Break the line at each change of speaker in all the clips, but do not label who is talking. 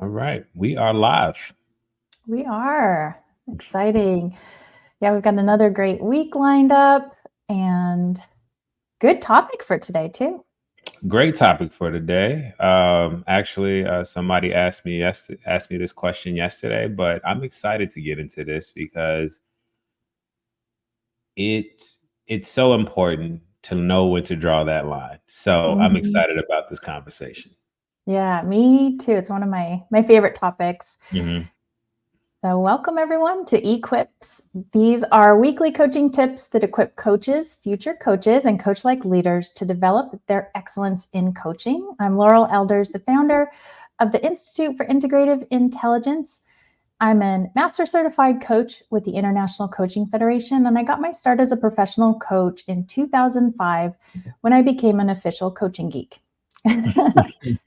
All right, we are live.
We are. Exciting. Yeah, we've got another great week lined up and good topic for today, too.
Great topic for today. Somebody asked me this question yesterday, but I'm excited to get into this because it's so important to know when to draw that line. So I'm
Mhm.
excited about this conversation.
Yeah, me too. It's one of my favorite topics.
Mhm.
So, welcome everyone to E-Quips. These are weekly coaching tips that equip coaches, future coaches, and coach like leaders to develop their excellence in coaching. I'm Laurel Elders, the founder of the Institute for Integrative Intelligence. I'm a master certified coach with the International Coaching Federation, and I got my start as a professional coach in 2005 when I became an official coaching geek.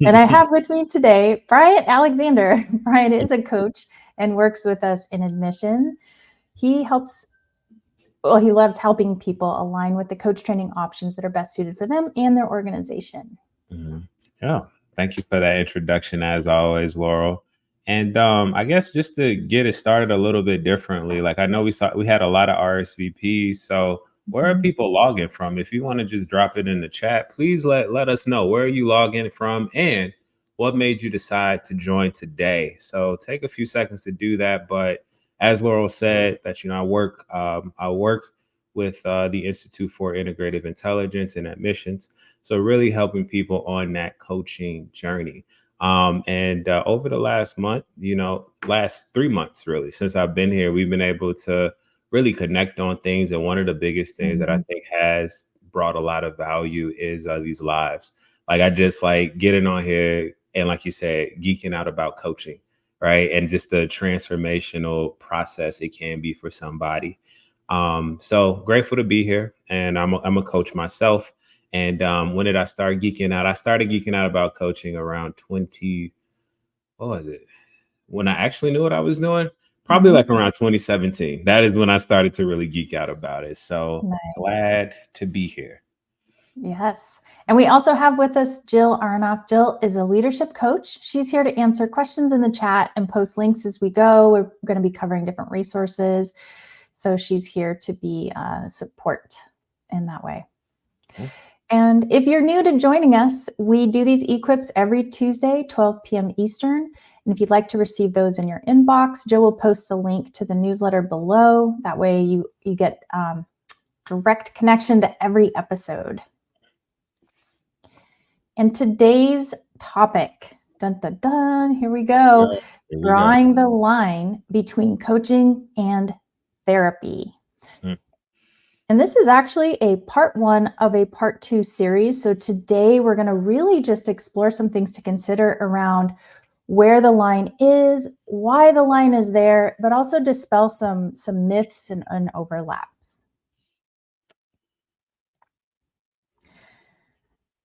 And I have with me today Bryant Alexander. Bryant is a coach and works with us in admission. He he loves helping people align with the coach training options that are best suited for them and their organization.
Mhm. Yeah. Thank you for that introduction, as always, Laurel. And I guess just to get it started a little bit differently, like I know we had a lot of RSVPs. So where are
Mhm.
people logging from? If you want to just drop it in the chat, please let us know where are you logging from and what made you decide to join today. So take a few seconds to do that. But as Laurel said, that I work with the Institute for Integrative Intelligence and Admissions. So really helping people on that coaching journey. And over the last 3 months, really, since I've been here, we've been able to really connect on things. And one of the biggest things that I
Mhm.
think has brought a lot of value is these lives. Like I just like getting on here and, like you said, geeking out about coaching, right? And just the transformational process it can be for somebody. So grateful to be here, and I'm a coach myself. And when did I start geeking out? I started geeking out about coaching around 20. What was it? When I actually knew what I was doing, probably
Mhm.
like around 2017. That is when I started to really geek out about it. So
Nice.
glad to be here.
Yes. And we also have with us Jill Aronoff. Jill is a leadership coach. She's here to answer questions in the chat and post links as we go. We're going to be covering different resources. So she's here to be support in that way.
Cool.
And if you're new to joining us, we do these E-Quips every Tuesday, 12 p.m. Eastern. And if you'd like to receive those in your inbox, Jill will post the link to the newsletter below. That way you get direct connection to every episode. And today's topic, dun, dun, dun, here we go,
Here we go.
drawing the line between coaching and therapy.
Mm.
And this is actually a part one of a part two series. So today we're going to really just explore some things to consider around where the line is, why the line is there, but also dispel some myths and overlaps.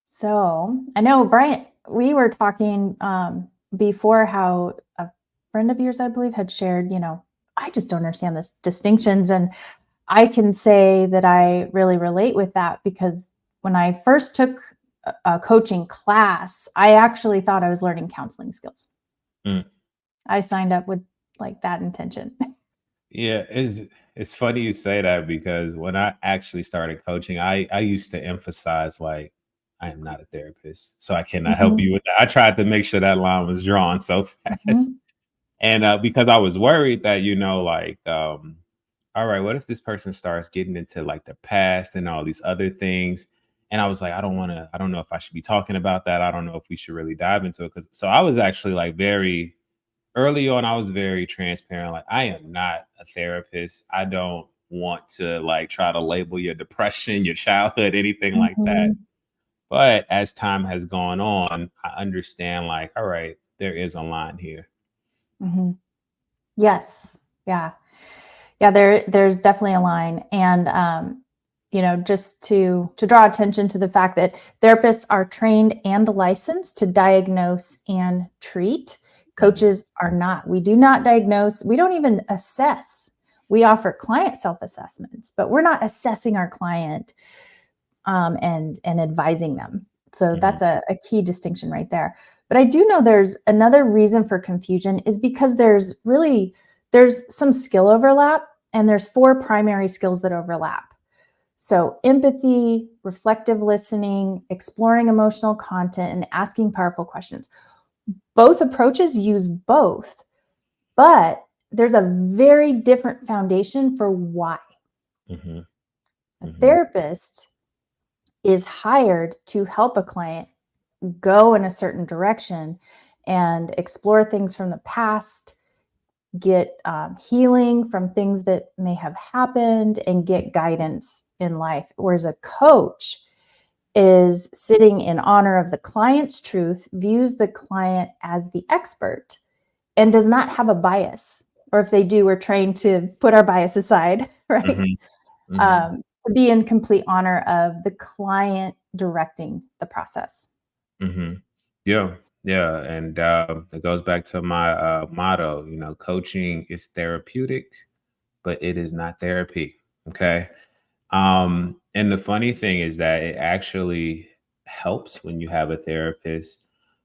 So I know, Bryant, we were talking before how a friend of yours, I believe, had shared, I just don't understand this distinctions. And I can say that I really relate with that because when I first took a coaching class, I actually thought I was learning counseling skills.
Mm.
I signed up with like that intention.
Yeah, it's funny you say that because when I actually started coaching, I used to emphasize like I am not a therapist, so I cannot help
Mhm,
you with that. I tried to make sure that line was drawn so fast.
mhm,
And because I was worried that, all right, what if this person starts getting into like the past and all these other things? And I was like, I don't know if I should be talking about that. I don't know if we should really dive into it. So I was actually like very early on, I was very transparent. Like, I am not a therapist. I don't want to like try to label your depression, your childhood, anything like that.
mhm,
But as time has gone on, I understand like, all right, there is a line here.
mhm. Yes. Yeah. Yeah, there's definitely a line. And just to draw attention to the fact that therapists are trained and licensed to diagnose and treat.
Mhm.
Coaches are not. We do not diagnose. We don't even assess. We offer client self-assessments, but we're not assessing our client and advising them. So
Mhm.
that's a key distinction right there. But I do know there's another reason for confusion is because there's some skill overlap, and there's four primary skills that overlap. So empathy, reflective listening, exploring emotional content, and asking powerful questions. Both approaches use both, but there's a very different foundation for why.
Mhm.
A
Mhm.
therapist is hired to help a client go in a certain direction and explore things from the past, get healing from things that may have happened, and get guidance in life. Whereas a coach is sitting in honor of the client's truth, views the client as the expert, and does not have a bias. Or if they do, we're trained to put our bias aside, right?
Mhm. Mhm.
To be in complete honor of the client directing the process.
Mhm. Yeah. Yeah. And it goes back to my motto, coaching is therapeutic, but it is not therapy. Okay. And the funny thing is that it actually helps when you have a therapist.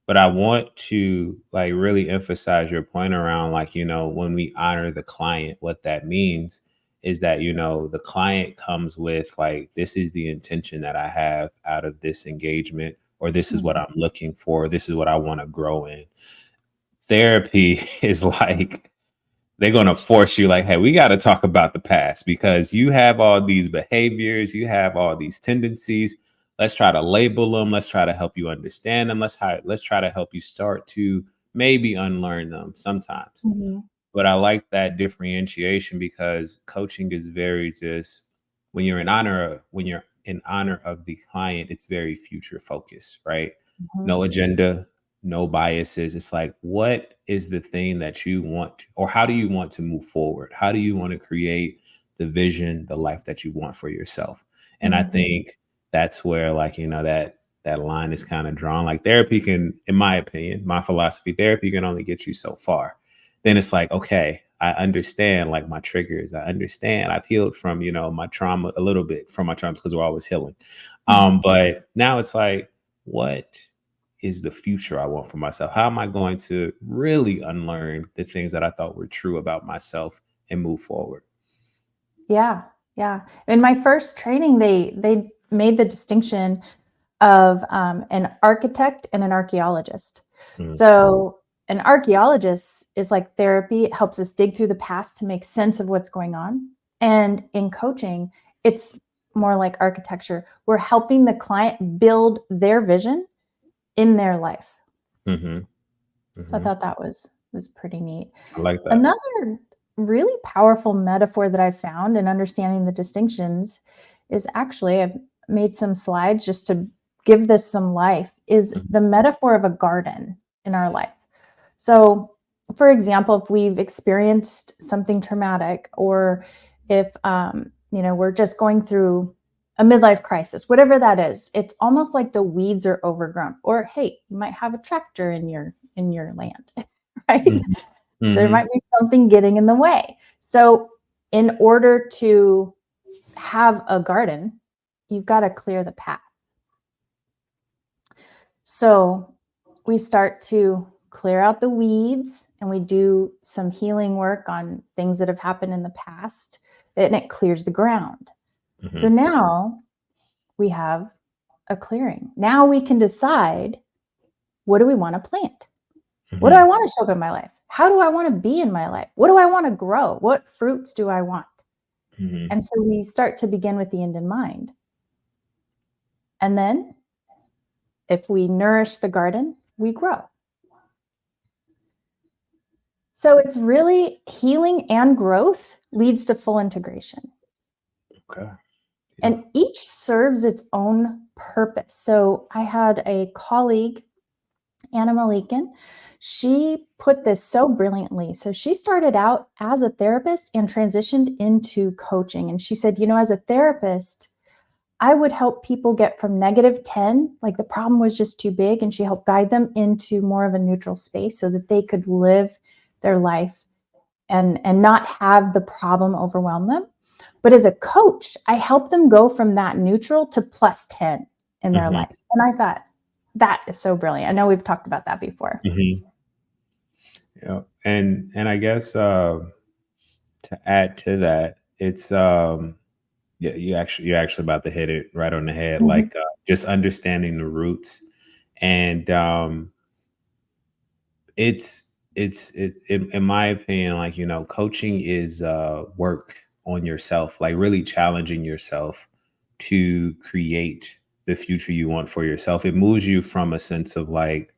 But I want to like really emphasize your point around like, when we honor the client, what that means is that, the client comes with like, this is the intention that I have out of this engagement, or this is what
Mhm.
I'm looking for, this is what I want to grow in. Therapy is like, they're going to force you like, hey, we got to talk about the past because you have all these behaviors, you have all these tendencies. Let's try to label them. Let's try to help you understand them. Let's try to help you start to maybe unlearn them sometimes.
Mhm.
But I like that differentiation because coaching is very just when you're in honor of the client, it's very future focused, right?
Mhm.
No agenda, no biases. It's like, what is the thing that you want, or how do you want to move forward? How do you want to create the vision, the life that you want for yourself? And I
Mhm.
think that's where, like, that line is kind of drawn. Like therapy can, in my opinion, my philosophy, therapy can only get you so far. Then it's like, okay, I understand like my triggers. I understand I've healed from, my trauma a little bit from my traumas because we're always healing.
Mhm.
But now it's like, what is the future I want for myself? How am I going to really unlearn the things that I thought were true about myself and move forward?
Yeah, yeah. In my first training, they made the distinction of an architect and an archaeologist.
Mm,
So an archaeologist is like therapy. It helps us dig through the past to make sense of what's going on. And in coaching, it's more like architecture. We're helping the client build their vision in their life.
mhm,
So I
mhm.
thought that was pretty neat.
I like that.
Another really powerful metaphor that I found in understanding the distinctions is actually, I've made some slides just to give this some life, is
Mhm,
the metaphor of a garden in our life. So, for example, if we've experienced something traumatic, or if we're just going through a midlife crisis, whatever that is, it's almost like the weeds are overgrown. Or hey, you might have a tractor in your land, right?
mhm,
There
mhm,
might be something getting in the way. So, in order to have a garden, you've got to clear the path. So, we start to clear out the weeds, and we do some healing work on things that have happened in the past, and it clears the ground. So
mhm,
now we have a clearing. Now we can decide, what do we want to plant? What do I
mhm,
want to show up in my life? How do I want to be in my life? What do I want to grow? What fruits do I want?
mhm,
And so we start to begin with the end in mind. And then if we nourish the garden, we grow. So it's really healing and growth leads to full integration.
okay. Yeah.
And each serves its own purpose. So I had a colleague, Anna Malikan. She put this so brilliantly. So she started out as a therapist and transitioned into coaching. And she said, as a therapist, I would help people get from -10, like the problem was just too big, and she helped guide them into more of a neutral space so that they could live their life and not have the problem overwhelm them. But as a coach, I help them go from that neutral to +10 in their
Mhm,
life. And I thought, That is so brilliant. I know we've talked about that before.
Mhm. Yeah. And I guess to add to that, it's yeah, you're actually about to hit it right on the head.
Mhm.
Like just understanding the roots, and it's in my opinion, like, coaching is work on yourself, like really challenging yourself to create the future you want for yourself. It moves you from a sense of like,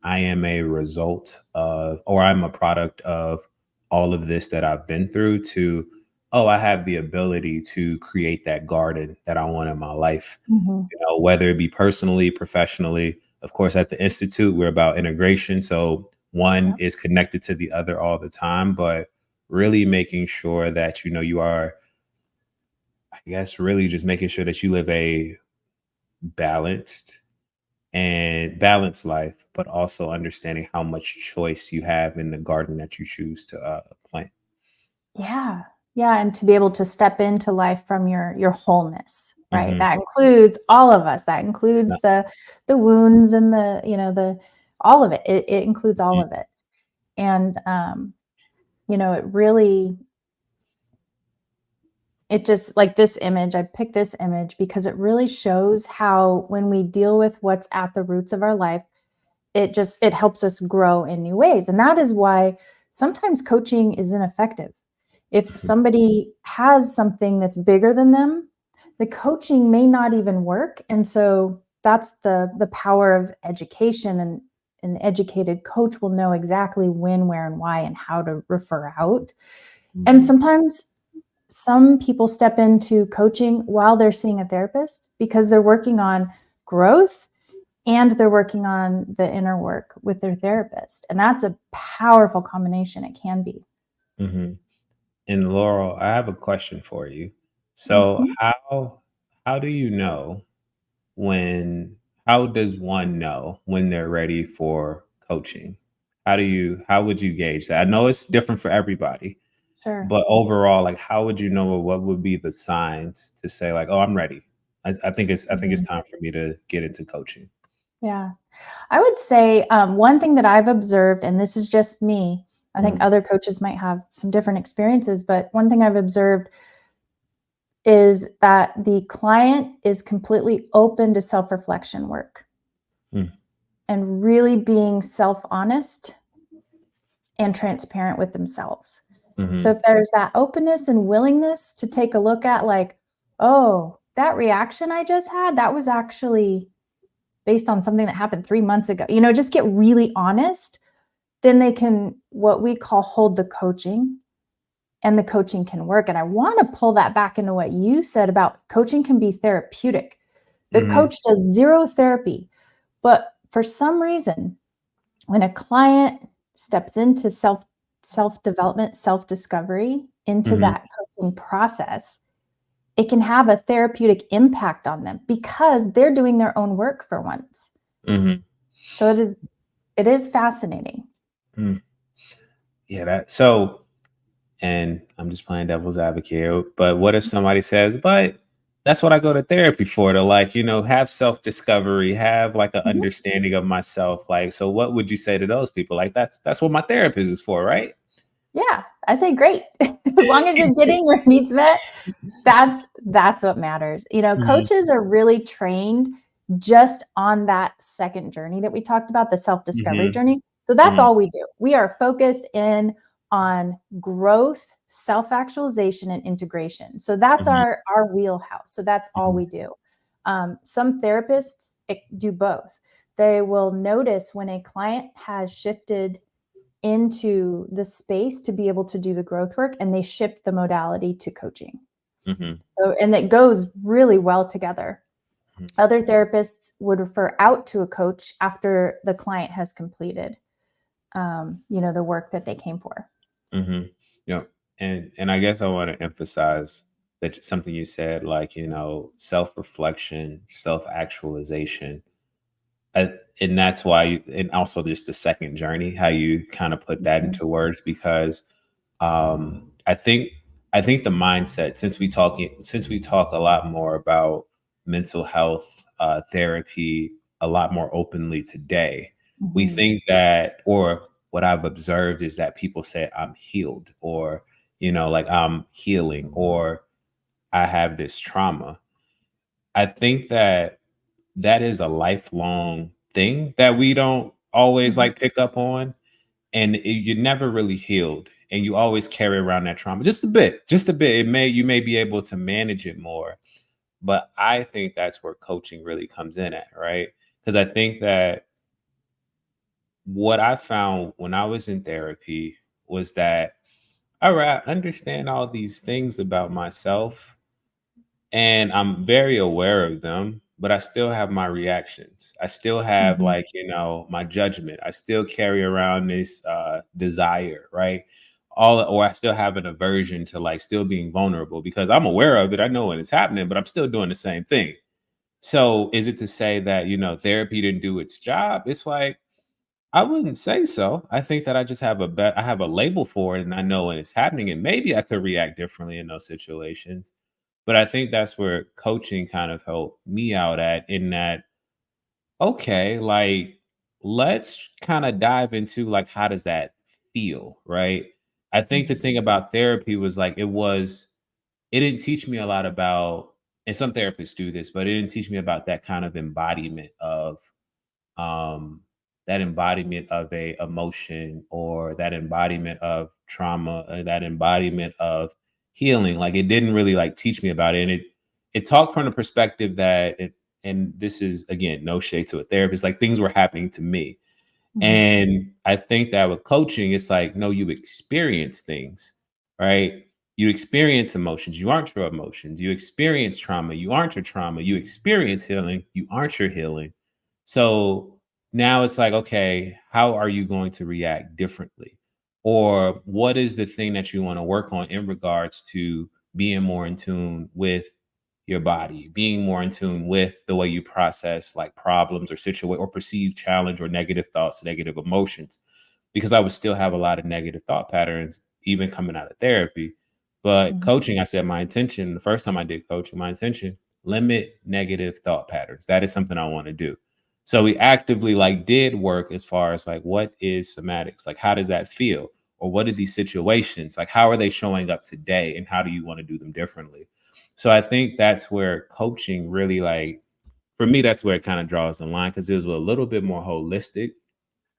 I am a result of, or I'm a product of all of this that I've been through, to, oh, I have the ability to create that garden that I want in my life,
Mhm.
whether it be personally, professionally. Of course, at the Institute, we're about integration. So one
Yep.
is connected to the other all the time, but really making sure that, you are, I guess, really just making sure that you live a balanced balanced life, but also understanding how much choice you have in the garden that you choose to plant.
Yeah. Yeah, and to be able to step into life from your wholeness, right?
Hmm.
That includes all of us. That includes the wounds and the all of it. It includes all of it. And it really, it just, like, this image, I picked this image because it really shows how when we deal with what's at the roots of our life, it helps us grow in new ways. And that is why sometimes coaching is ineffective. If somebody has something that's bigger than them, the coaching may not even work. And so that's the power of education, and an educated coach will know exactly when, where, and why, and how to refer out. And
Hmm.
sometimes some people step into coaching while they're seeing a therapist because they're working on growth and they're working on the inner work with their therapist. And that's a powerful combination. It can be.
Hmm. And Laurel, I have a question for you. So
Mhm.
how do you know when how does one know when they're ready for coaching? How would you gauge that? I know it's different for everybody,
Sure.
but overall, like, how would you know, or what would be the signs to say like, oh, I'm ready? I think it's
Mhm.
time for me to get into coaching.
Yeah. I would say one thing that I've observed, and this is just me, I think
Mhm.
other coaches might have some different experiences, but one thing I've observed is that the client is completely open to self reflection work
Mhm.
and really being self honest and transparent with themselves. So
Mhm.
if there's that openness and willingness to take a look at, like, oh, that reaction I just had, that was actually based on something that happened 3 months ago, just get really honest, then they can, what we call, hold the coaching, and the coaching can work. And I want to pull that back into what you said about coaching can be therapeutic. The
Mhm.
coach does zero therapy, but for some reason, when a client steps into self development, self discovery, into
Mhm.
that coaching process, it can have a therapeutic impact on them because they're doing their own work for once.
Mhm.
So it is fascinating.
Mhm. Yeah, that so and I'm just playing devil's advocate here, but what if somebody says, but that's what I go to therapy for, to like, have self-discovery, have like an
Mhm.
understanding of myself. Like, so what would you say to those people? Like, that's what my therapist is for, right?
Yeah, I say great. As long as you're getting your needs met, that's what matters.
Mhm.
Coaches are really trained just on that second journey that we talked about, the self-discovery
Mhm.
journey. So that's
Mhm.
all we do. We are focused in on growth, self-actualization, and integration. So that's
Mhm.
our wheelhouse. So that's all
Mhm.
we do. Some therapists do both. They will notice when a client has shifted into the space to be able to do the growth work, and they shift the modality to coaching.
Mhm.
So, and it goes really well together.
Mhm.
Other therapists would refer out to a coach after the client has completed, the work that they came for.
Mhm. Yeah. And I guess I want to emphasize that something you said, like, self-reflection, self-actualization. Uh, and that's why and also just the second journey, how you kind of put that
Mhm.
into words, because I think the mindset, since we talk a lot more about mental health therapy, a lot more openly today. We
Mhm.
think that, or what I've observed is that people say I'm healed, or, like I'm healing, or I have this trauma. I think that that is a lifelong thing that we don't always
Mhm.
like pick up on. And you're never really healed, and you always carry around that trauma just a bit. You may be able to manage it more, but I think that's where coaching really comes in at, right? Because I think that what I found when I was in therapy was that, all right, I understand all these things about myself, and I'm very aware of them, but I still have my reactions. I still have,
Mhm.
like, my judgment. I still carry around this desire, right? Or I still have an aversion to, like, still being vulnerable, because I'm aware of it. I know when it's happening, but I'm still doing the same thing. So is it to say that, therapy didn't do its job? It's like, I wouldn't say so. I think that I just have I have a label for it, and I know when it's happening, and maybe I could react differently in those situations. But I think that's where coaching kind of helped me out at, in that, okay, like, let's kind of dive into, like, how does that feel, right? I think the
Mhm.
thing about therapy was, like, it didn't teach me a lot about, and some therapists do this, but it didn't teach me about that kind of embodiment of, um, that embodiment of a emotion, or that embodiment of trauma, or that embodiment of healing. Like, it didn't really, like, teach me about it. And it talked from the perspective that and this is, again, no shade to a therapist, like, things were happening to me.
Mhm.
And I think that with coaching, it's like, no, you experience things, right? You experience emotions. You aren't your emotions. You experience trauma. You aren't your trauma. You experience healing. You aren't your healing. So now it's like, okay, how are you going to react differently? Or what is the thing that you want to work on in regards to being more in tune with your body, being more in tune with the way you process, like, problems or situate or perceived challenge or negative thoughts, negative emotions? Because I would still have a lot of negative thought patterns even coming out of therapy. But
Mhm.
coaching, I said my intention, the first time I did coaching, my intention, limit negative thought patterns. That is something I want to do. So we actively, like, did work as far as, like, what is somatics? Like, how does that feel? Or what are these situations? Like, how are they showing up today? And how do you want to do them differently? So I think that's where coaching really, like, for me, that's where it kind of draws the line, because it was a little bit more holistic.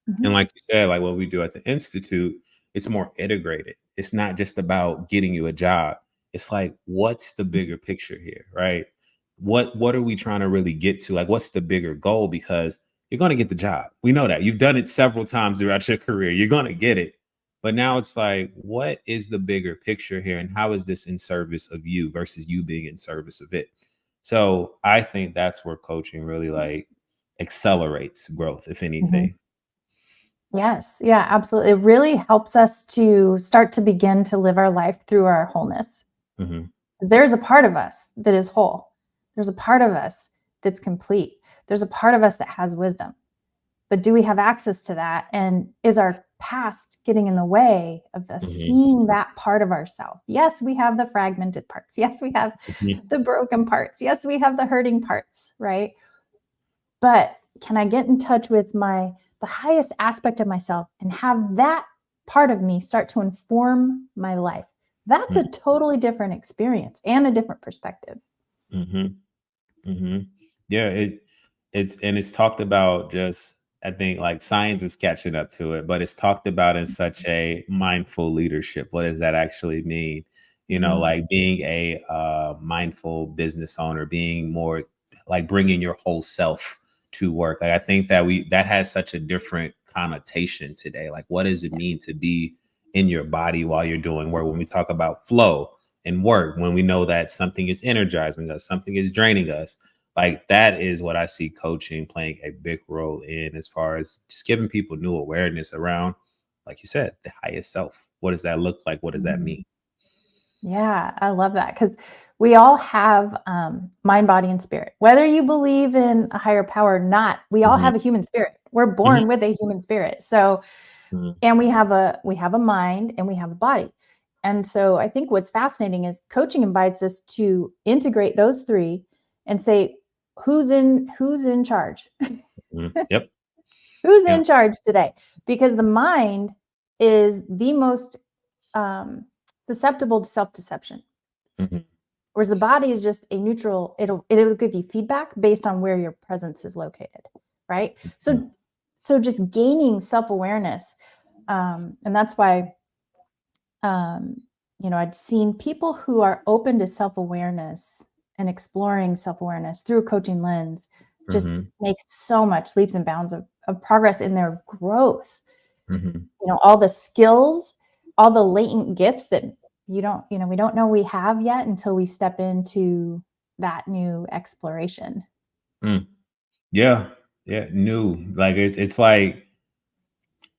And
Mhm.
like you said, like what we do at the Institute, it's more integrated. It's not just about getting you a job. It's like, what's the bigger picture here, right? What are we trying to really get to? Like, what's the bigger goal? Because you're going to get the job. We know that. You've done it several times throughout your career. You're going to get it. But now it's like, what is the bigger picture here? And how is this in service of you versus you being in service of it? So I think that's where coaching really, like, accelerates growth, if
Mhm.
anything.
Yes. Yeah, absolutely. It really helps us to start to begin to live our life through our wholeness.
Mhm.
'Cause there's a part of us that is whole. There's a part of us that's complete. There's a part of us that has wisdom. But do we have access to that? And is our past getting in the way of us
Mhm,
seeing that part of ourselves? Yes, we have the fragmented parts. Yes, we have
mhm,
the broken parts. Yes, we have the hurting parts, right? But can I get in touch with the highest aspect of myself and have that part of me start to inform my life? That's a
mhm,
totally different experience and a different perspective.
mhm, mhm. Yeah, it's talked about, just, I think, like, science is catching up to it, but it's talked about in such a mindful leadership. What does that actually mean?
Mhm.
Like, being a mindful business owner, being more like bringing your whole self to work. Like, I think that that has such a different connotation today. Like, what does it mean to be in your body while you're doing work? When we talk about flow and work, when we know that something is energizing us, something is draining us, like, that is what I see coaching playing a big role in, as far as just giving people new awareness around, like you said, the highest self. What does that look like? What does that
Mhm.
mean?
Yeah, I love that because we all have mind, body, and spirit. Whether you believe in a higher power or not, we all
Mhm,
have a human spirit. We're
mhm,
born with a human spirit. So,
mhm,
and we have a mind and we have a body. And so I think what's fascinating is coaching invites us to integrate those three and say, who's in charge?
Yep.
Who's in
Yep.
charge today? Because the mind is the most susceptible to self-deception.
Mhm.
Whereas the body is just a neutral, it'll give you feedback based on where your presence is located, right?
Mhm.
So just gaining self-awareness, and that's why um, I'd seen people who are open to self-awareness and exploring self-awareness through a coaching lens just
Mhm.
make so much leaps and bounds of progress in their growth.
Mhm.
All the skills, all the latent gifts that we don't know we have yet until we step into that new exploration.
Mm. Yeah. Yeah. New. Like it's like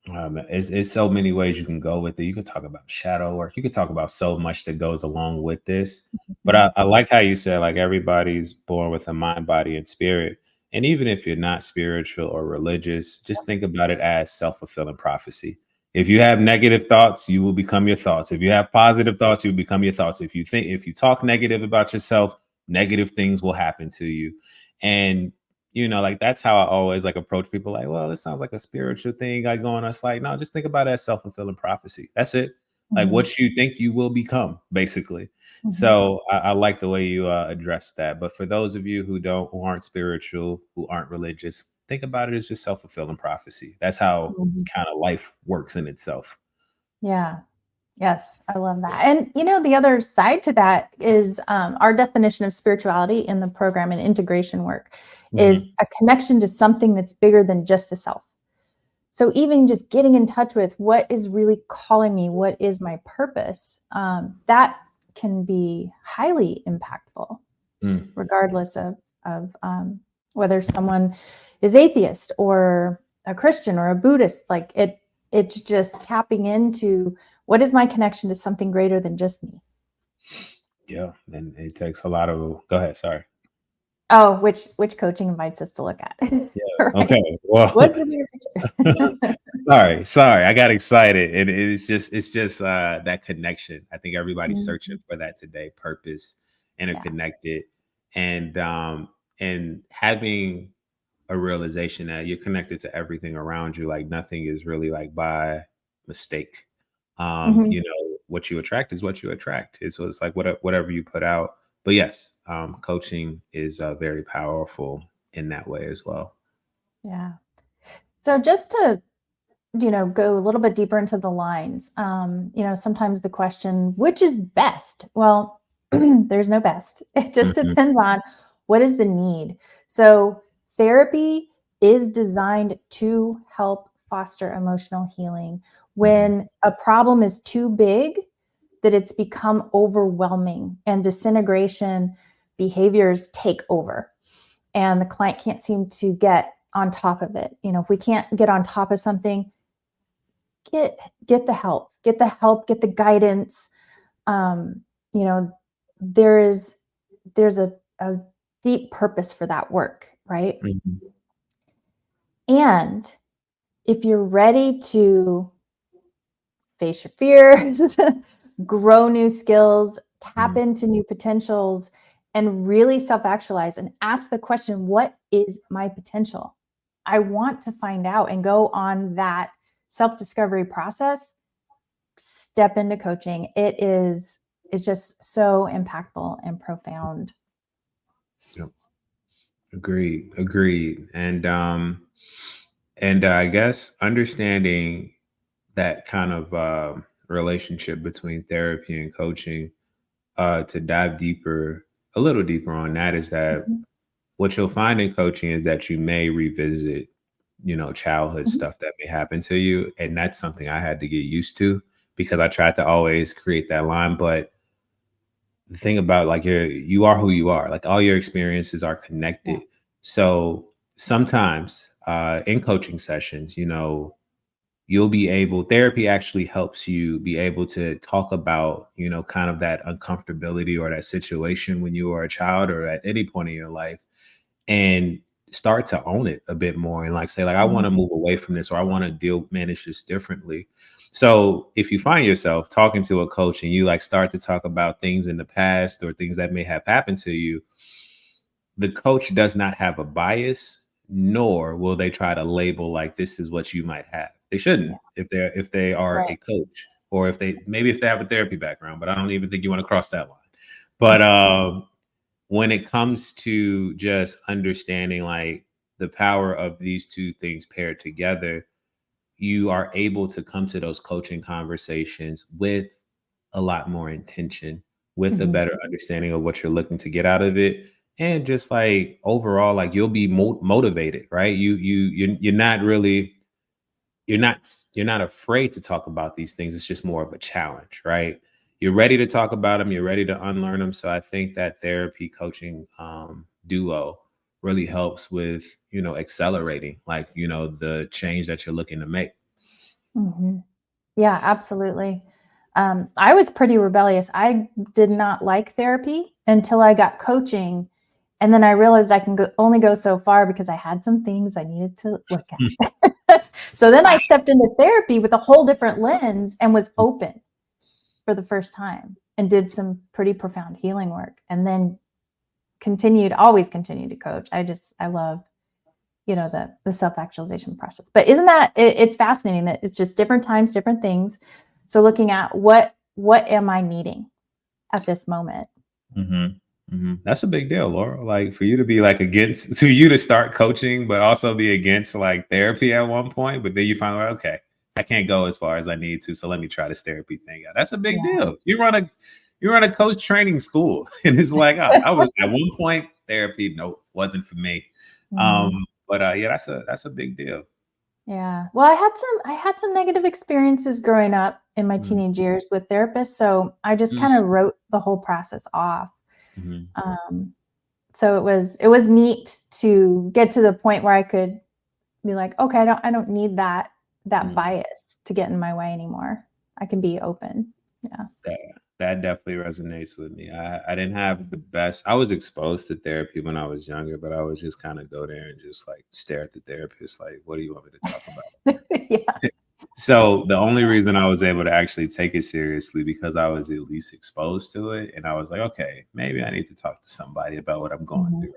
it's so many ways you can go with it. You could talk about shadow work. You could talk about so much that goes along with this. But
Mhm.
I like how you said like everybody's born with a mind, body, and spirit. And even if you're not spiritual or religious, just think about it as self-fulfilling prophecy. If you have negative thoughts, you will become your thoughts. If you have positive thoughts, you become your thoughts. If you talk negative about yourself, negative things will happen to you. And like that's how I always like approach people like, well, this sounds like a spiritual thing I go on. It's like, no, just think about it as self-fulfilling prophecy. That's it. Like
Mhm.
what you think you will become, basically.
Mhm.
So I like the way you address that. But for those of you who aren't spiritual, who aren't religious, think about it as just self-fulfilling prophecy. That's how
Mhm.
kind of life works in itself.
Yeah. Yes, I love that. And the other side to that is our definition of spirituality in the program and integration work is
Hmm.
a connection to something that's bigger than just the self. So even just getting in touch with what is really calling me, what is my purpose, that can be highly impactful,
Mm.
regardless of whether someone is atheist or a Christian or a Buddhist. Like it's just tapping into what is my connection to something greater than just me.
Yeah, and it takes a lot of. Go ahead. Sorry.
Oh, which coaching invites us to look at,
Yeah.
right?
Okay. Well.
What's the bigger picture?
Sorry, I got excited. And it's just that connection. I think everybody's searching
Mhm.
for that today, purpose,
Yeah.
interconnected, and having a realization that you're connected to everything around you. Like nothing is really like by mistake.
Mhm.
What you attract is what you attract. It's like whatever you put out. But yes, coaching is very powerful in that way as well.
Yeah. So just to go a little bit deeper into the lines. Sometimes the question, which is best? Well, there's no best. It just
Mhm.
depends on what is the need. So therapy is designed to help foster emotional healing.
Mhm.
When a problem is too big, that it's become overwhelming and disintegration behaviors take over and the client can't seem to get on top of it. If we can't get on top of something, get get the help, get the guidance. Um, you know, there's a deep purpose for that work, right?
Mhm.
And if you're ready to face your fears, grow new skills, tap
Mhm.
into new potentials, and really self actualize and ask the question, what is my potential? I want to find out and go on that self discovery process. Step into coaching. It's just so impactful and profound.
Yep. Agreed. And I guess understanding that kind of relationship between therapy and coaching, to dive deeper, a little deeper on that, is that
Mhm,
what you'll find in coaching is that you may revisit, childhood
mhm,
stuff that may happen to you. And that's something I had to get used to because I tried to always create that line. But the thing about like you are who you are. Like all your experiences are
yeah,
connected. So sometimes in coaching sessions, you'll be able therapy actually helps you be able to talk about, kind of that uncomfortability or that situation when you were a child or at any point in your life and start to own it a bit more and like say like I want to
mhm,
move away from this or I want to manage this differently. So if you find yourself talking to a coach and you like start to talk about things in the past or things that may have happened to you, the coach does not have a bias. nor will they try to label like this is what you might have. They shouldn't if they are
Right.
a coach, or if they have a therapy background, but I don't even think you want to cross that line. But when it comes to just understanding like the power of these two things paired together, you are able to come to those coaching conversations with a lot more intention, with a
Mhm.
better understanding of what you're looking to get out of it. And just like overall, like you'll be motivated, right? You're not really you're not afraid to talk about these things. It's just more of a challenge, right? You're ready to talk about them. You're ready to unlearn them. So I think that therapy coaching duo really helps with accelerating like the change that you're looking to make.
Mhm. Yeah, absolutely. I was pretty rebellious. I did not like therapy until I got coaching. And then I realized I can only go so far because I had some things I needed to look at. So then I stepped into therapy with a whole different lens and was open for the first time and did some pretty profound healing work. And then always continued to coach. I love the self-actualization process. But isn't that it's fascinating that it's just different times, different things. So looking at what am I needing at this moment?
That's a big deal, Laura. Like for you to be like against, to you to start coaching, but also be against like therapy at one point, but then you find out, okay, I can't go as far as I need to, so let me try this therapy thing out. That's a big
Yeah.
deal. You run a coach training school, and it's like, I was at one point therapy, nope, wasn't for me.
Mhm.
But yeah, that's a big deal.
Yeah. Well, I had some negative experiences growing up in my
Mm,
teenage years with therapists, so I just
mm,
kind of wrote the whole process off.
mhm,
Um, so it was neat to get to the point where I could be like, okay, I don't need that
mm.
bias to get in my way anymore. I can be open. Yeah.
That that definitely resonates with me. I didn't have the best. I was exposed to therapy when I was younger, but I would just kind of go there and just like stare at the therapist, like, "What do you want me to talk about?"
Yeah.
So the only reason I was able to actually take it seriously because I was at least exposed to it, and I was like, "Okay, maybe I need to talk to somebody about what I'm going
Mhm.
through."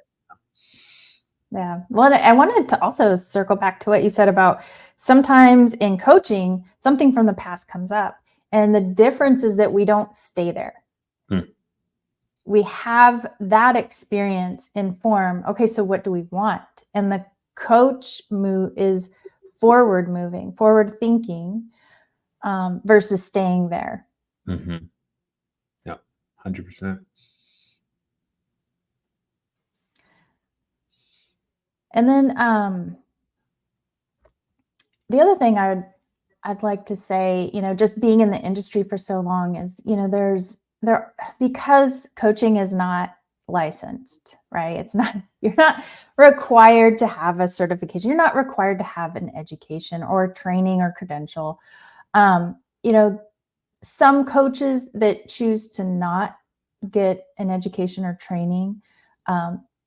Yeah. Well, I wanted to also circle back to what you said about sometimes in coaching, something from the past comes up. And the difference is that we don't stay there.
Hmm.
We have that experience inform, okay, so what do we want? And the coach move is forward moving, forward thinking versus staying there.
Mm-hmm. Yeah, 100%.
And then the other thing I'd like to say, just being in the industry for so long is, there because coaching is not licensed, right? It's not you're not required to have a certification. You're not required to have an education or training or credential. Um, you know, some coaches that choose to not get an education or training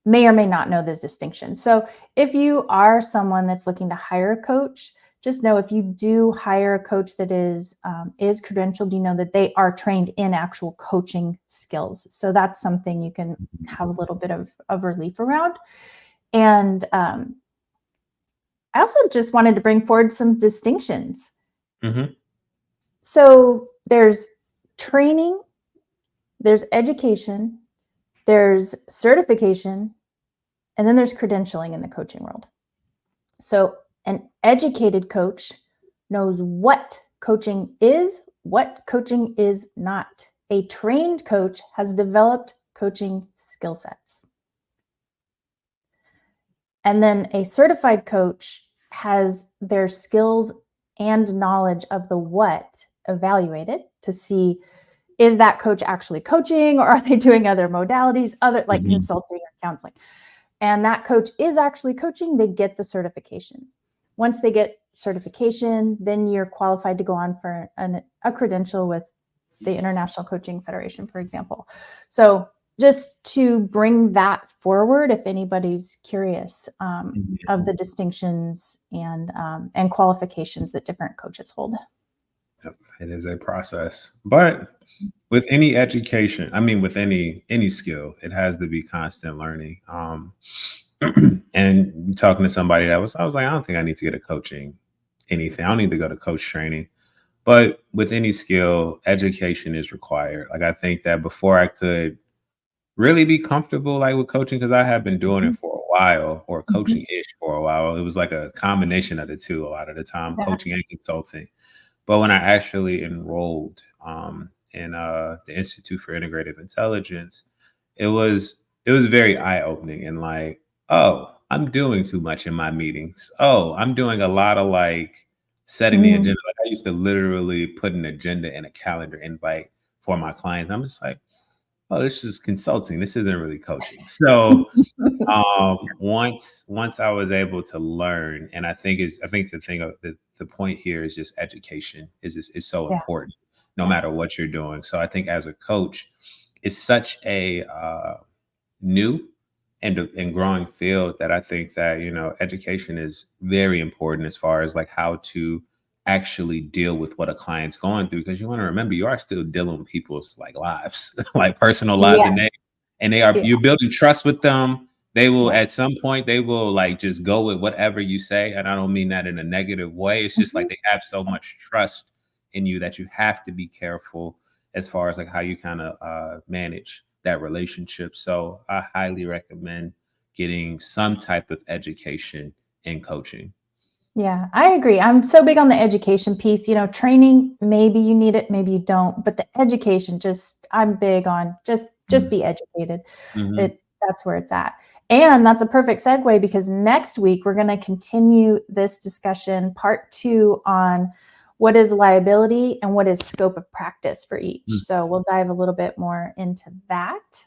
may or may not know the distinction. So if you are someone that's looking to hire a coach, just know if you do hire a coach that is credentialed, you know that they are trained in actual coaching skills. So that's something you can have a little bit of relief around. And I also just wanted to bring forward some distinctions.
Mm-hmm.
So there's training, there's education, there's certification, and then there's credentialing in the coaching world. So an educated coach knows what coaching is, what coaching is not. A trained coach has developed coaching skill sets. And then a certified coach has their skills and knowledge of the what evaluated to see, is that coach actually coaching, or are they doing other modalities, other like
Mm-hmm.
consulting or counseling? And that coach is actually coaching, they get the certification. Once they get certification, then you're qualified to go on for a credential with the International Coaching Federation, for example. So just to bring that forward, if anybody's curious of the distinctions and qualifications that different coaches hold.
Yep, it is a process, but with any education, I mean, with any skill, it has to be constant learning. And talking to somebody I was like, I don't think I need to get a coaching anything. I don't need to go to coach training. But with any skill, education is required. Like I think that before I could really be comfortable like with coaching, because I have been doing
Mhm.
it for a while, or
Mhm.
coaching-ish for a while. It was like a combination of the two a lot of the time,
Yeah.
coaching and consulting. But when I actually enrolled in the Institute for Integrative Intelligence, it was it was very eye opening and like, oh, I'm doing too much in my meetings. Oh, I'm doing a lot of like setting the
Mm.
agenda. Like I used to literally put an agenda in a calendar invite for my clients. I'm just like, oh, this is consulting. This isn't really coaching. So once I was able to learn, and I think the thing of the point here is just education is so
Yeah.
important no
Yeah.
matter what you're doing. So I think as a coach, it's such a new and growing field that I think that education is very important as far as like how to actually deal with what a client's going through, because you want to remember you are still dealing with people's like lives like personal lives,
Yeah.
and they are
Yeah.
you're building trust with them. They will
Yeah.
at some point they will like just go with whatever you say, and I don't mean that in a negative way. It's just like
Mhm.
they have so much trust in you that you have to be careful as far as like how you kind of manage that relationship. So I highly recommend getting some type of education in coaching.
Yeah, I agree. I'm so big on the education piece. Training, maybe you need it, maybe you don't, but the education, just I'm big on just be educated.
Mm-hmm.
That's where it's at. And that's a perfect segue because next week we're going to continue this discussion, part 2, on what is liability and what is scope of practice for each. So we'll dive a little bit more into that.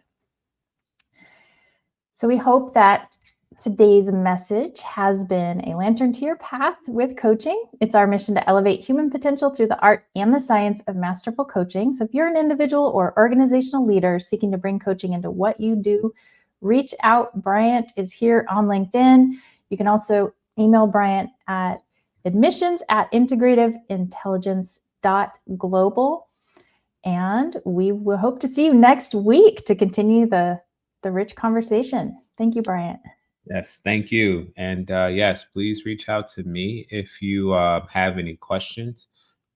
So we hope that today's message has been a lantern to your path with coaching. It's our mission to elevate human potential through the art and the science of masterful coaching. So if you're an individual or organizational leader seeking to bring coaching into what you do, reach out. Bryant is here on LinkedIn. You can also email Bryant at admissions@integrativeintelligence.global. And we will hope to see you next week to continue the rich conversation. Thank you, Bryant.
Yes, thank you. And yes, please reach out to me if you have any questions.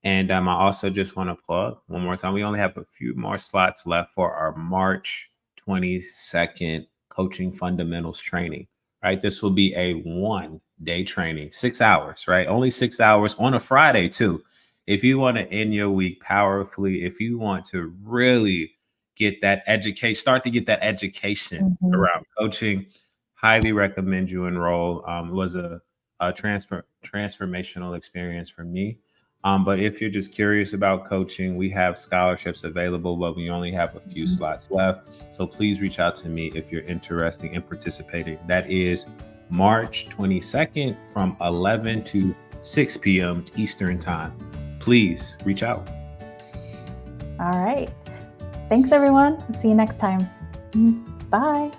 And I also just want to plug one more time. We only have a few more slots left for our March 22nd coaching fundamentals training. Right. This will be a 1 day training, 6 hours, right? Only 6 hours on a Friday, too. If you want to end your week powerfully, if you want to really get that education, start to get that education
Mhm.
around coaching, highly recommend you enroll. It was a transformational experience for me. But if you're just curious about coaching, we have scholarships available, but we only have a few slots left. So please reach out to me if you're interested in participating. That is March 22nd from 11 to 6 p.m. Eastern Time. Please reach out.
All right. Thanks, everyone. See you next time. Bye.